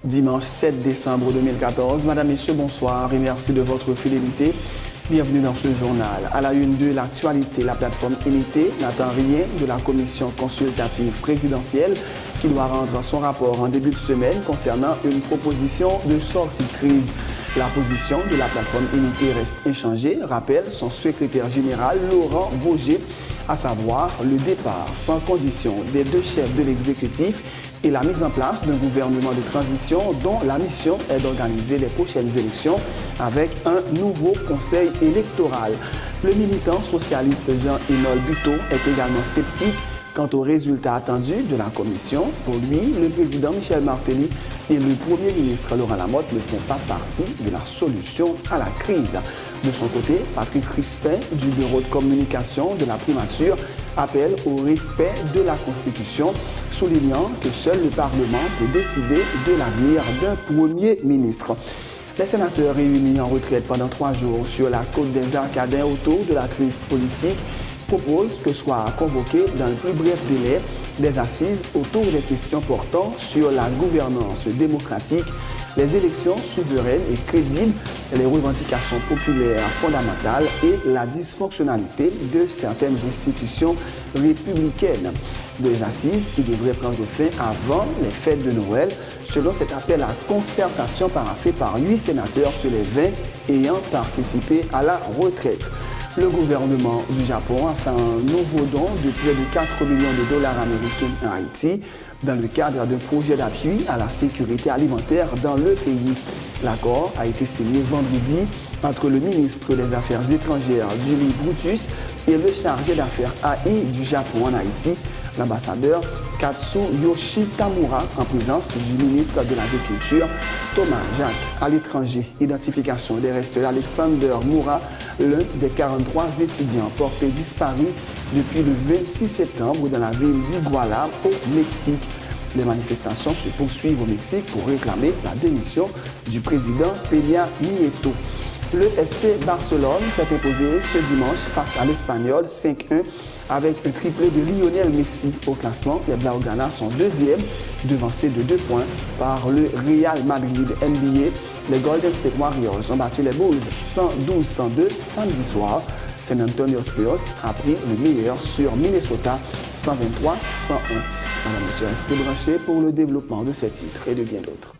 Dimanche 7 décembre 2014. Madame, Messieurs, bonsoir et merci de votre fidélité. Bienvenue dans ce journal. À la une de l'actualité, la plateforme Unité n'attend rien de la commission consultative présidentielle qui doit rendre son rapport en début de semaine concernant une proposition de sortie de crise. La position de la plateforme Unité reste inchangée, rappelle son secrétaire général Laurent Bourget, à savoir le départ sans condition des deux chefs de l'exécutif et la mise en place d'un gouvernement de transition dont la mission est d'organiser les prochaines élections avec un nouveau conseil électoral. Le militant socialiste Jean-Énol Buteau est également sceptique quant aux résultats attendus de la commission. Pour lui, le président Michel Martelly et le Premier ministre Laurent Lamotte ne font pas partie de la solution à la crise. De son côté, Patrick Crispin du Bureau de communication de la primature appelle au respect de la Constitution, soulignant que seul le Parlement peut décider de l'avenir d'un Premier ministre. Les sénateurs réunis en retraite pendant 3 jours sur la côte des Arcadins autour de la crise politique proposent que soient convoquées dans le plus bref délai des assises autour des questions portant sur la gouvernance démocratique, les élections souveraines et crédibles, les revendications populaires fondamentales et la dysfonctionnalité de certaines institutions républicaines. Des assises qui devraient prendre fin avant les fêtes de Noël, selon cet appel à concertation paraphé par 8 sénateurs sur les 20 ayant participé à la retraite. Le gouvernement du Japon a fait un nouveau don de près de 4 millions de dollars américains à Haïti dans le cadre d'un projet d'appui à la sécurité alimentaire dans le pays. L'accord a été signé vendredi entre le ministre des Affaires étrangères Julie Brutus et le chargé d'affaires AI du Japon en Haïti, l'ambassadeur Katsuyoshi Tamura, en présence du ministre de l'Agriculture Thomas Jacques. À l'étranger, identification des restes d'Alexander Moura, l'un des 43 étudiants portés disparus depuis le 26 septembre dans la ville d'Iguala au Mexique. Les manifestations se poursuivent au Mexique pour réclamer la démission du président Peña Nieto. Le FC Barcelone s'est imposé ce dimanche face à l'Espagnol 5-1 avec un triplé de Lionel Messi au classement. Les Blaugrana sont deuxièmes, devancés de 2 points par le Real Madrid NBA. Les Golden State Warriors ont battu les Bulls 112-102 samedi soir. San Antonio Spurs a pris le meilleur sur Minnesota 123-101. Madame, Monsieur, restez branchés pour le développement de ces titres et de bien d'autres.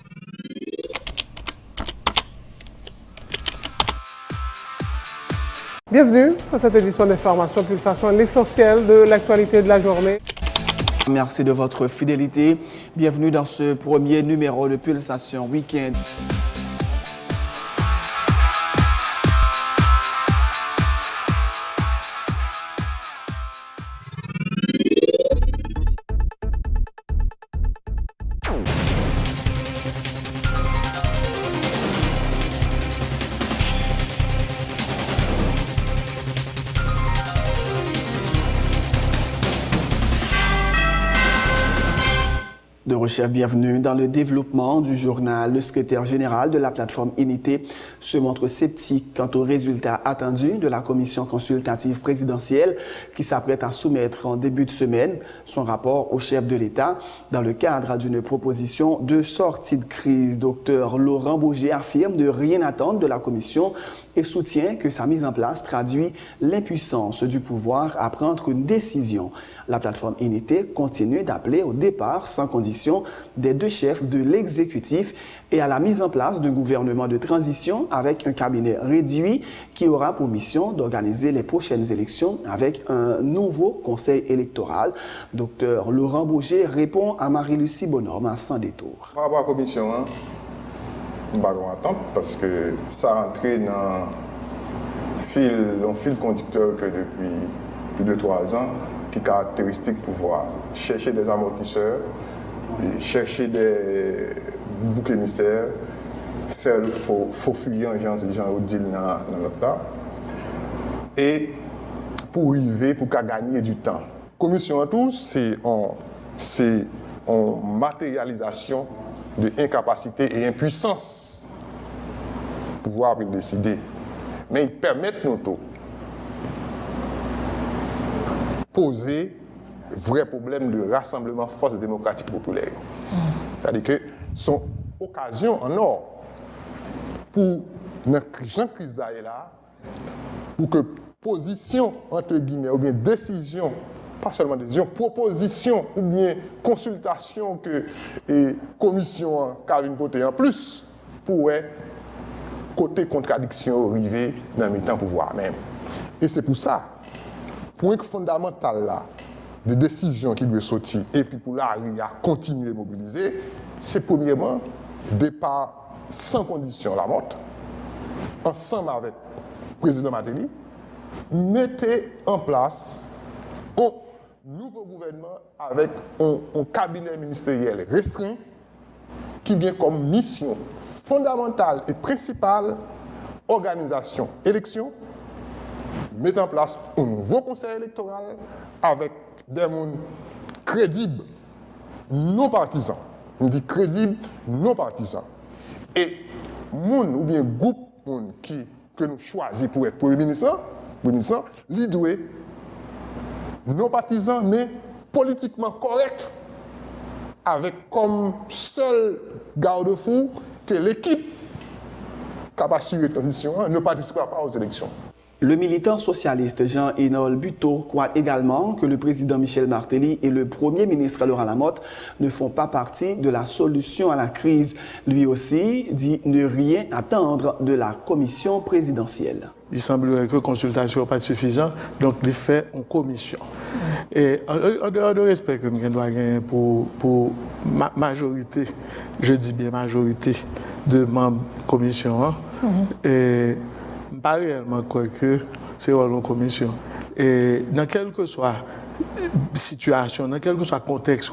Bienvenue dans cette édition d'Information Pulsation, l'essentiel de l'actualité de la journée. Merci de votre fidélité. Bienvenue dans ce premier numéro de Pulsation Week-end. De recherche, bienvenue dans le développement du journal. Le secrétaire général de la plateforme Unité se montre sceptique quant aux résultats attendus de la commission consultative présidentielle qui s'apprête à soumettre en début de semaine son rapport au chef de l'État dans le cadre d'une proposition de sortie de crise. Dr Laurent Bourget affirme de rien attendre de la commission et soutient que sa mise en place traduit l'impuissance du pouvoir à prendre une décision. La plateforme Unité continue d'appeler au départ sans condition des deux chefs de l'exécutif et à la mise en place d'un gouvernement de transition avec un cabinet réduit qui aura pour mission d'organiser les prochaines élections avec un nouveau conseil électoral. Dr Laurent Bourget répond à Marie-Lucie Bonhomme à Sans détour. Par rapport à la commission, nous allons attendre parce que ça rentre dans un fil conducteur que depuis plus de 3 ans qui caractéristique pouvoir chercher des amortisseurs, et chercher des boucs émissaires, faire le faux fuyant, gens au deal dans notre cas, et pour arriver, pour gagner du temps. Commission en tout, c'est une matérialisation de incapacité et impuissance pouvoir décider. Mais ils permettent nous tout poser vrai problème de rassemblement force démocratique populaire. C'est-à-dire que sont occasion en or pour notre crise là, pour que position, entre guillemets, ou bien décision, pas seulement décision, proposition ou bien consultation que et commission Calvin Poté en plus pourrait côté contradiction arriver dans le temps pouvoir même. Et c'est pour ça, point fondamental là, des décisions qui doivent sortir et puis pour l'arriver à continuer à mobiliser, c'est premièrement départ sans condition la montre, ensemble avec le président Martelly, mettez en place un nouveau gouvernement avec un cabinet ministériel restreint qui vient comme mission fondamentale et principale organisation, élection, mettre en place un nouveau conseil électoral avec des gens crédibles, non partisans. On dit crédibles, non partisans. Et moun ou bien groupe que nous choisissons pour être Premier ministre, il doit non partisan, mais politiquement correct, avec comme seul garde-fou que l'équipe capable de transition ne participera pas aux élections. Le militant socialiste Jean-Hénol Buteau croit également que le président Michel Martelly et le premier ministre Laurent Lamotte ne font pas partie de la solution à la crise. Lui aussi dit ne rien attendre de la commission présidentielle. Il semblerait que la consultation n'est pas suffisante, donc il fait en commission. Et en dehors de respect que je dois gagner pour ma majorité, je dis bien majorité de membres de la commission, et pas réellement quoi que c'est une commission. Et dans quelle que soit situation, dans quel que soit contexte,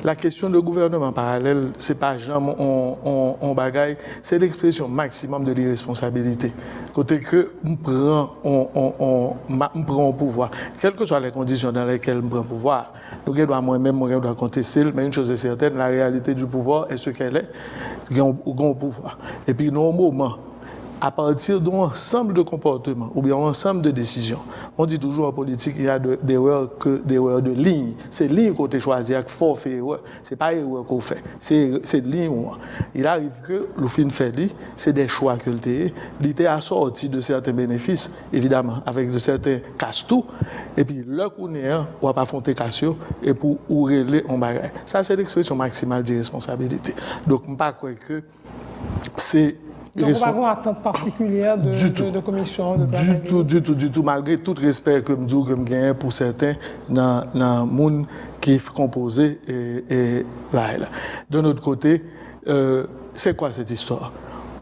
la question de gouvernement parallèle, ce n'est pas jamais on bagaille, c'est l'expression maximum de l'irresponsabilité. Côté que on prend au pouvoir, quelles que soient les conditions dans lesquelles on prend le pouvoir, nous devons moi-même contester, mais une chose est certaine, la réalité du pouvoir est ce qu'elle est, grand pouvoir. Et puis, dans un moment, à partir d'un ensemble de comportements ou bien un ensemble de décisions. On dit toujours en politique qu'il y a des erreurs de ligne. C'est ligne qu'on a choisi avec forfait erreur. Ce n'est pas erreur qu'on fait. C'est ligne. Il arrive que le fin fait, c'est des choix que il était assorti de certains bénéfices, évidemment, avec de certains casse-tout. Et puis, là qu'on est, on va pas affronter casse-tout et pour régler un bagage. Ça, c'est l'expression maximale d'irresponsabilité. Donc, je ne crois pas que c'est. Donc, on va avoir une attente particulière de commission du tout, malgré tout respect que je gagne pour certains dans le monde qui est composé. Et voilà. De notre côté, c'est quoi cette histoire?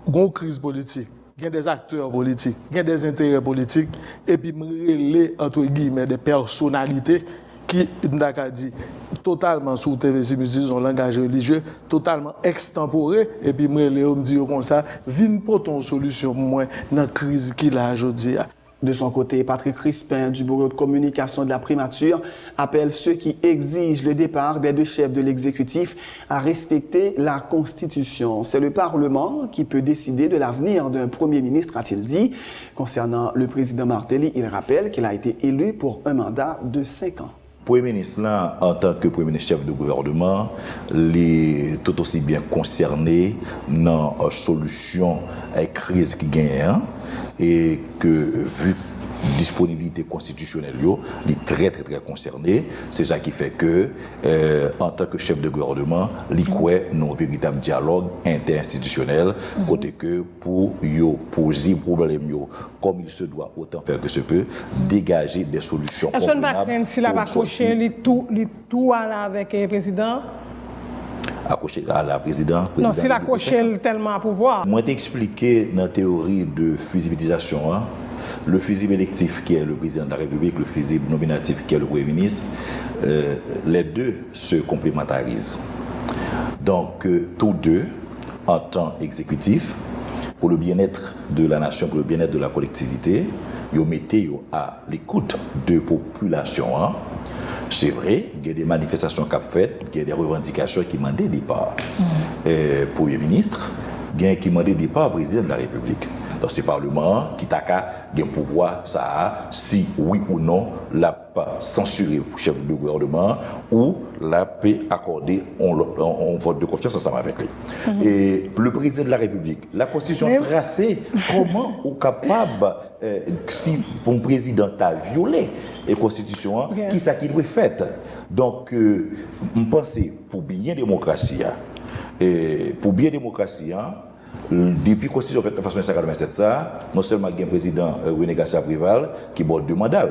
Il y a une crise politique, il y a des acteurs politiques, il y a des intérêts politiques, et puis il entre guillemets des personnalités qui, on dit, totalement sous TV, si nous disons langage religieux, totalement extemporé, et puis moi, Léo me dit comme ça, viens pour ton solution, moi, dans la crise qu'il a aujourd'hui. De son côté, Patrick Crispin du Bureau de communication de la primature appelle ceux qui exigent le départ des deux chefs de l'exécutif à respecter la Constitution. C'est le Parlement qui peut décider de l'avenir d'un Premier ministre, a-t-il dit. Concernant le président Martelly, il rappelle qu'il a été élu pour un mandat de 5 ans. Premier ministre, là, en tant que Premier ministre chef de gouvernement, est tout aussi bien concerné dans la solution à la crise qui gagne et que, vu disponibilité constitutionnelle, il est très concerné. C'est ça qui fait que, en tant que chef de gouvernement, il croit dans un véritable dialogue interinstitutionnel, côté que pour poser problème comme il se doit, autant faire que se peut, dégager des solutions convenables. Est-ce que la accroché tout avec le président? Accroché à la présidente. Non, s'il accroché tellement à pouvoir. Moi, t'expliquer dans la théorie de fusibilisation, le fusible électif qui est le président de la République, le fusible nominatif qui est le Premier ministre, les deux se complémentarisent. Donc, tous deux, en temps exécutif, pour le bien-être de la nation, pour le bien-être de la collectivité, ils mettent à l'écoute de la population. C'est vrai, il y a des manifestations qui sont faites, il y a des revendications qui demandent départ. Premier ministre, il y a qui demandent départ au président de la République. dans ce Parlement qui t'a un pouvoir, ça, si oui ou non, l'a pas censuré pour chef de gouvernement ou l'a peut accorder un vote de confiance ensemble avec lui. Et le président de la République, la Constitution tracée, comment on est capable, si un président a violé la Constitution, qui ça qu'il doit faire? Donc, je pense pour bien démocratie, et pour bien démocratie, depuis la Constitution faite de façon 1987, non seulement il y a un président René Garcia Préval qui borde deux mandats,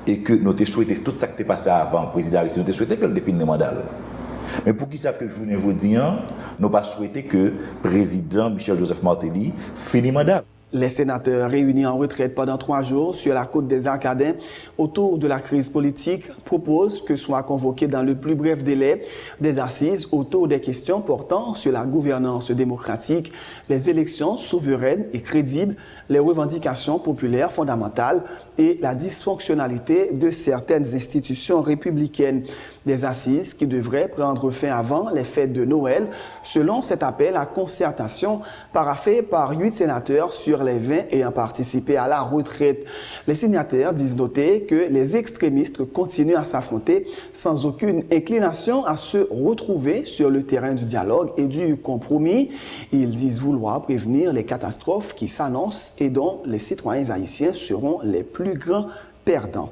et que nous avons souhaité tout ça qui est passé avant le président Aristide, nous avons souhaité qu'elle définisse le mandat. Mais pour qui ça que je vous dis, nous n'avons pas souhaité que le président Michel Joseph Martelly finisse le mandat. Les sénateurs réunis en retraite pendant 3 jours sur la côte des Arcadins autour de la crise politique proposent que soient convoquées dans le plus bref délai des assises autour des questions portant sur la gouvernance démocratique, les élections souveraines et crédibles, les revendications populaires fondamentales et la dysfonctionnalité de certaines institutions républicaines. Des assises qui devraient prendre fin avant les fêtes de Noël, selon cet appel à concertation paraphé par 8 sénateurs sur les 20 ayant participé à la retraite. Les signataires disent noter que les extrémistes continuent à s'affronter sans aucune inclination à se retrouver sur le terrain du dialogue et du compromis. Ils disent vouloir prévenir les catastrophes qui s'annoncent et dont les citoyens haïtiens seront les plus grands perdants.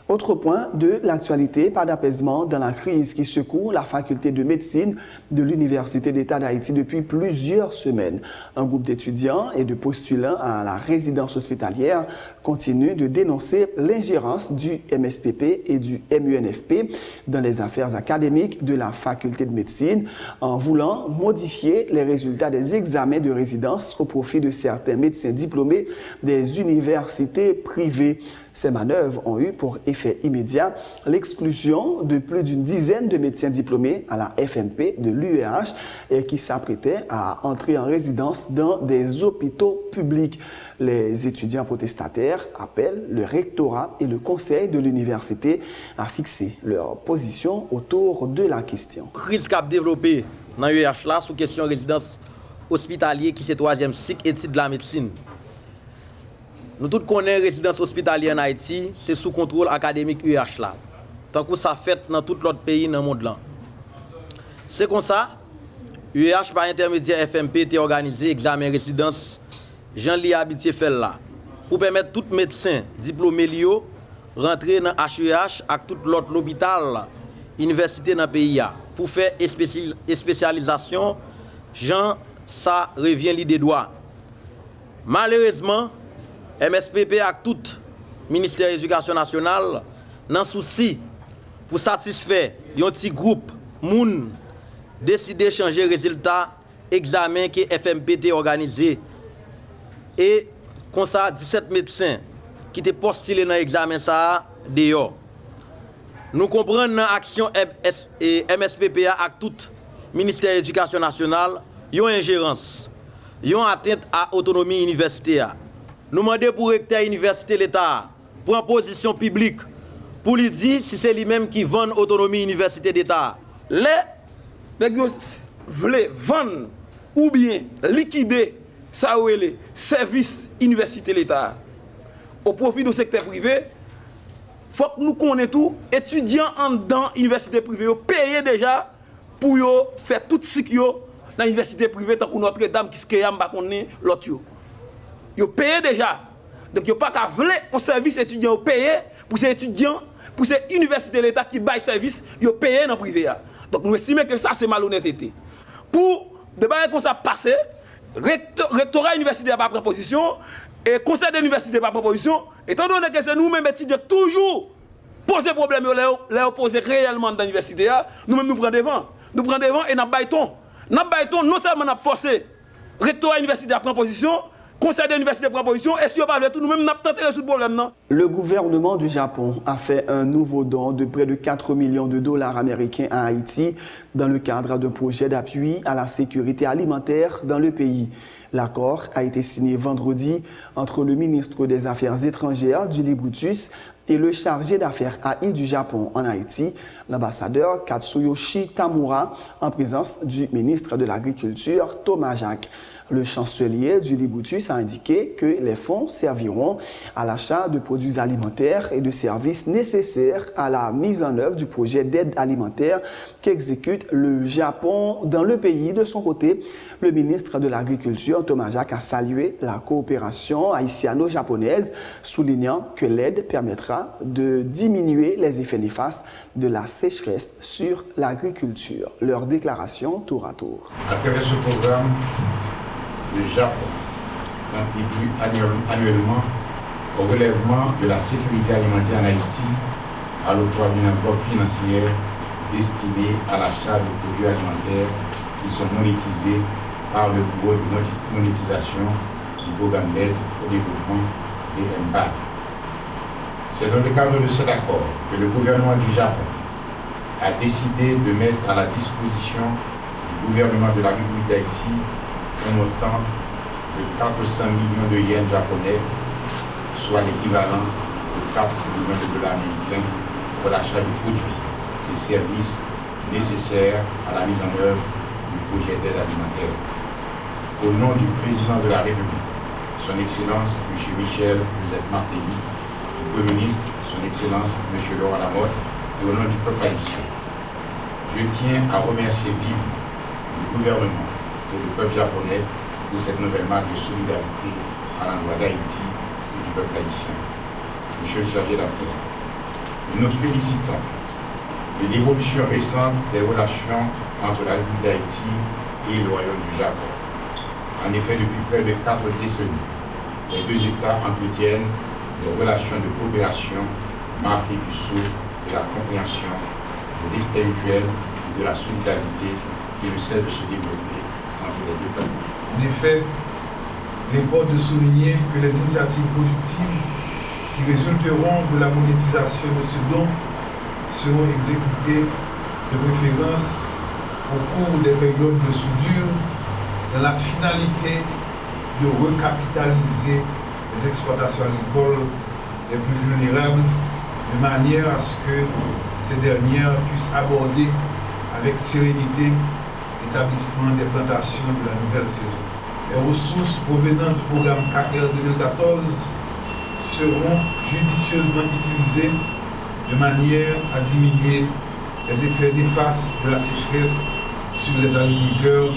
Autre point de l'actualité, pas d'apaisement dans la crise qui secoue la faculté de médecine de l'Université d'État d'Haïti depuis plusieurs semaines. Un groupe d'étudiants et de postulants à la résidence hospitalière continue de dénoncer l'ingérence du MSPP et du MUNFP dans les affaires académiques de la faculté de médecine en voulant modifier les résultats des examens de résidence au profit de certains médecins diplômés des universités privées. Ces manœuvres ont eu pour effet immédiat l'exclusion de plus d'une dizaine de médecins diplômés à la FMP de l'UEH et qui s'apprêtaient à entrer en résidence dans des hôpitaux publics. Les étudiants protestataires appellent le rectorat et le conseil de l'université à fixer leur position autour de la question. Crise qu'a développée dans l'UEH là sous question résidence hospitalière qui c'est 3e cycle études de la médecine. Nous tous connaissons résidence hospitalière en Haïti, c'est sous contrôle académique UH là. Tant que ça fait dans tout l'autre pays dans le monde là. C'est comme ça, UH par intermédiaire FMP était organisé examen résidence Jean-Lie Habitié fait là pour permettre tout médecin diplômé lio rentrer dans HEH avec tout l'autre l'hôpital université dans le pays pour faire spécialisation. Jean ça revient l'idée droit. Malheureusement MSPP avec tout ministère de l'Éducation nationale dans souci pour satisfaire un petit groupe moun décidé changer résultat examen que FMPT organisé et comme ça 17 médecins qui étaient postulés dans l'examen ça dehors. Nous comprenons dans action MSPP avec tout ministère de l'Éducation nationale, une ingérence, une atteinte à l'autonomie universitaire. Nous demandons pour le recteur de l'université de l'État, pour une position publique, pour lui dire si c'est lui-même qui vend l'autonomie de l'université d'État. Les gens veulent vendre ou bien liquider ça ou les services université de l'État au profit du secteur privé. Il faut que nous connaissions tout, étudiants en dedans l'université privée, payés déjà pour faire tout ce qu'il y a dans l'université privée, tant que Notre-Dame qui se crée, l'autre. Ils payent déjà. Donc, ils n'ont pas qu'à vouloir un service étudiant payé pour ces étudiants, pour ces universités de l'État qui baillent service, ils payent dans le privé. Donc, nous estimons que ça, c'est malhonnêteté. Pour débattre comme ça passer, rectorat université n'a pas pris position, et conseil de l'université n'a pas pris position, étant donné que c'est nous-mêmes étudiants toujours poser problème, les opposer réellement dans l'université, nous-mêmes nous prenons devant. Nous prenons devant et nous baillons. Nous baillons non seulement nous forcer rectorat université à prendre position, conseil de l'université prend position, et si on parle de tout, nous-mêmes, nous avons tenté de résoudre le problème. Non? Le gouvernement du Japon a fait un nouveau don de près de 4 millions de dollars américains à Haïti dans le cadre d'un projet d'appui à la sécurité alimentaire dans le pays. L'accord a été signé vendredi entre le ministre des Affaires étrangères du Librutus et le chargé d'affaires AI du Japon en Haïti, l'ambassadeur Katsuyoshi Tamura, en présence du ministre de l'Agriculture Thomas Jacques. Le chancelier du Libutus a indiqué que les fonds serviront à l'achat de produits alimentaires et de services nécessaires à la mise en œuvre du projet d'aide alimentaire qu'exécute le Japon dans le pays. De son côté, le ministre de l'Agriculture, Thomas Jacques, a salué la coopération haïtiano-japonaise, soulignant que l'aide permettra de diminuer les effets néfastes de la sécheresse sur l'agriculture. Leur déclaration tour à tour. À travers ce programme, le Japon contribue annuellement au relèvement de la sécurité alimentaire en Haïti à l'octroi d'une enveloppe financière destinée à l'achat de produits alimentaires qui sont monétisés par le Bureau de monétisation du programme d'aide au développement des MBAD. C'est dans le cadre de cet accord que le gouvernement du Japon a décidé de mettre à la disposition du gouvernement de la République d'Haïti un montant de 400 millions de yens japonais, soit l'équivalent de 4 millions de dollars américains pour l'achat de produits et services nécessaires à la mise en œuvre du projet d'aide alimentaire. Au nom du président de la République, son Excellence M. Michel Joseph Martelly, du Premier ministre, son Excellence M. Laurent Lamotte, et au nom du peuple haïtien, je tiens à remercier vivement le gouvernement et le peuple japonais pour cette nouvelle marque de solidarité à l'endroit d'Haïti et du peuple haïtien. Monsieur le chargé d'affaires, nous nous félicitons de l'évolution récente des relations entre la République d'Haïti et le Royaume du Japon. En effet, depuis près de 4 décennies, les deux États entretiennent des relations de coopération marquées du sceau de la compréhension, de l'esprit mutuel et de la solidarité qui ne cesse de se développer entre les deux peuples. En effet, il importe de souligner que les initiatives productives qui résulteront de la monétisation de ce don seront exécutées de préférence au cours des périodes de soudure dans la finalité de recapitaliser les exploitations agricoles les plus vulnérables de manière à ce que ces dernières puissent aborder avec sérénité l'établissement des plantations de la nouvelle saison. Les ressources provenant du programme KR 2014 seront judicieusement utilisées de manière à diminuer les effets néfastes de la sécheresse sur les agriculteurs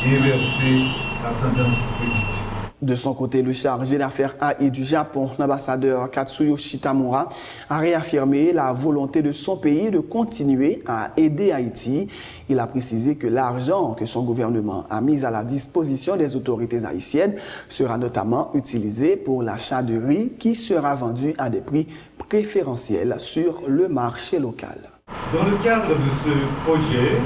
et inverser la tendance prédite. De son côté, le chargé d'affaires AI du Japon, l'ambassadeur Katsuyoshi Tamura, a réaffirmé la volonté de son pays de continuer à aider Haïti. Il a précisé que l'argent que son gouvernement a mis à la disposition des autorités haïtiennes sera notamment utilisé pour l'achat de riz qui sera vendu à des prix préférentiels sur le marché local. Dans le cadre de ce projet,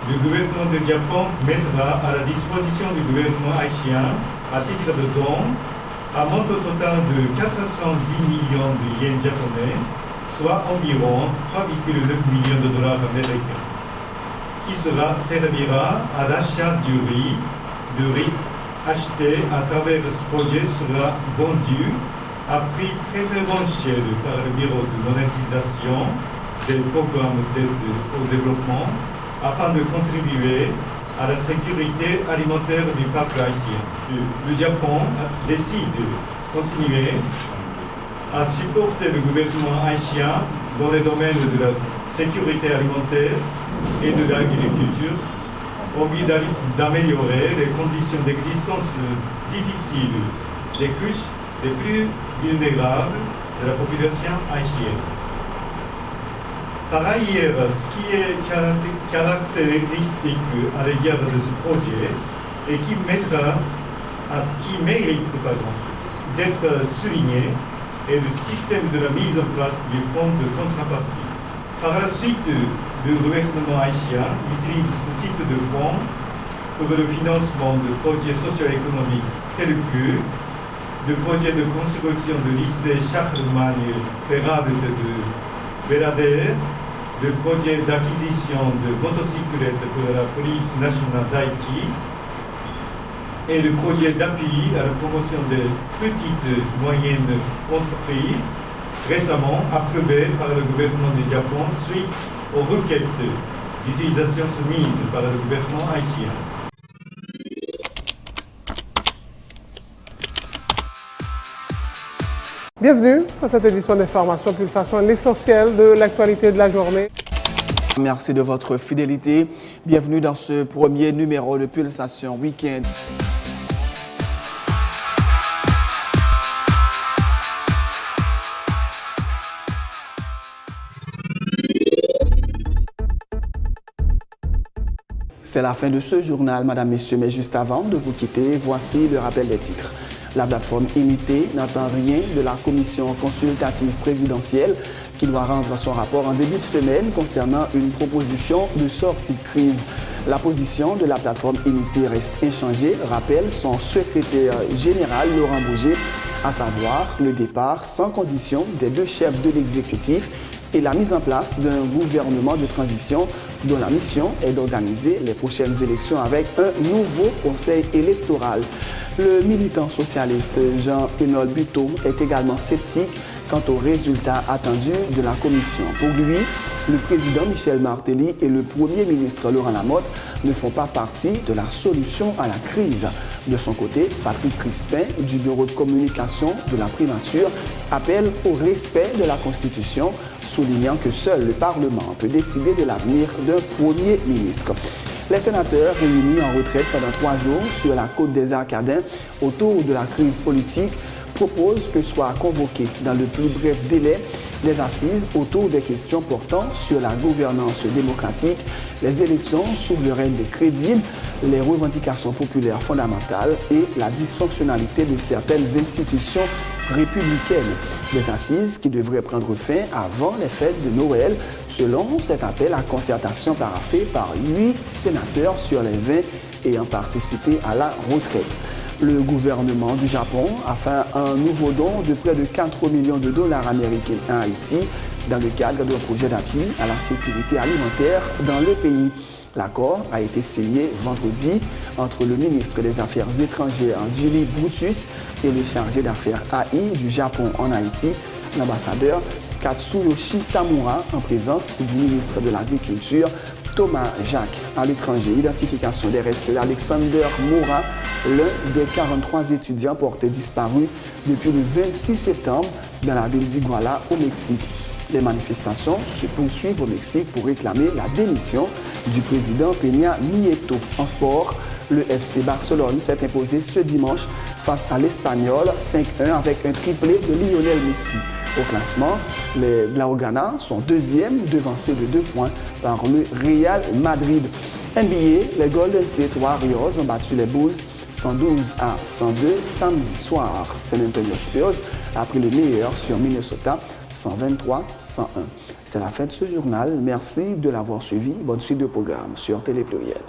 le gouvernement du Japon mettra à la disposition du gouvernement haïtien, à titre de don, un montant total de 410 millions de yens japonais, soit environ 3,9 millions de dollars américains, qui servira à l'achat du riz. Le riz acheté à travers ce projet sera vendu à prix préférentiel par le Bureau de monétisation des programmes d'aide au développement, afin de contribuer à la sécurité alimentaire du peuple haïtien. Le Japon décide de continuer à supporter le gouvernement haïtien dans les domaines de la sécurité alimentaire et de l'agriculture, en vue d'améliorer les conditions d'existence difficiles des couches les plus vulnérables de la population haïtienne. Par ailleurs, ce qui est caractéristique à l'égard de ce projet et qui mérite d'être souligné est le système de la mise en place du fonds de contrepartie. Par la suite, le gouvernement haïtien utilise ce type de fonds pour le financement de projets socio-économiques tels que le projet de construction de lycée Charlemagne Pérable de Belader, le projet d'acquisition de motocyclettes pour la police nationale d'Haïti et le projet d'appui à la promotion des petites et moyennes entreprises récemment approuvée par le gouvernement du Japon suite aux requêtes d'utilisation soumises par le gouvernement haïtien. Bienvenue dans cette édition d'Information Pulsation, l'essentiel de l'actualité de la journée. Merci de votre fidélité. Bienvenue dans ce premier numéro de Pulsation Week-end. C'est la fin de ce journal, Madame, Messieurs, mais juste avant de vous quitter, voici le rappel des titres. La plateforme Unité n'attend rien de la commission consultative présidentielle qui doit rendre son rapport en début de semaine concernant une proposition de sortie de crise. La position de la plateforme Unité reste inchangée, rappelle son secrétaire général Laurent Bouger, à savoir le départ sans condition des deux chefs de l'exécutif et la mise en place d'un gouvernement de transition dont la mission est d'organiser les prochaines élections avec un nouveau conseil électoral. Le militant socialiste Jean-Pénol Buteau est également sceptique quant aux résultats attendus de la commission. Pour lui, le président Michel Martelly et le premier ministre Laurent Lamotte ne font pas partie de la solution à la crise. De son côté, Patrick Crispin, du bureau de communication de la primature, appelle au respect de la Constitution, soulignant que seul le Parlement peut décider de l'avenir d'un premier ministre. Les sénateurs réunis en retraite pendant 3 jours sur la côte des Arcadins autour de la crise politique proposent que soient convoquées dans le plus bref délai les assises autour des questions portant sur la gouvernance démocratique, les élections souveraines et crédibles, les revendications populaires fondamentales et la dysfonctionnalité de certaines institutions républicaines. Des assises qui devraient prendre fin avant les fêtes de Noël, selon cet appel à concertation paraphé par 8 sénateurs sur les 20 ayant participé à la retraite. Le gouvernement du Japon a fait un nouveau don de près de 4 millions de dollars américains à Haïti dans le cadre d'un projet d'appui à la sécurité alimentaire dans le pays. L'accord a été signé vendredi entre le ministre des Affaires étrangères Julie Brutus et le chargé d'affaires AI du Japon en Haïti, l'ambassadeur Katsuyoshi Tamura, en présence du ministre de l'Agriculture Thomas Jacques. À l'étranger, identification des restes d'Alexander Moura, l'un des 43 étudiants portés disparus depuis le 26 septembre dans la ville d'Iguala au Mexique. Les manifestations se poursuivent au Mexique pour réclamer la démission du président Peña Nieto. En sport, le FC Barcelone s'est imposé ce dimanche face à l'Espagnol 5-1 avec un triplé de Lionel Messi. Au classement, les Blaugrana sont deuxièmes, devancés de 2 points par le Real Madrid. NBA, les Golden State Warriors ont battu les Bulls 112-102 samedi soir. San Antonio Spurs a pris le meilleur sur Minnesota 123-101. C'est la fin de ce journal. Merci de l'avoir suivi. Bonne suite de programme sur Télé Pluriel.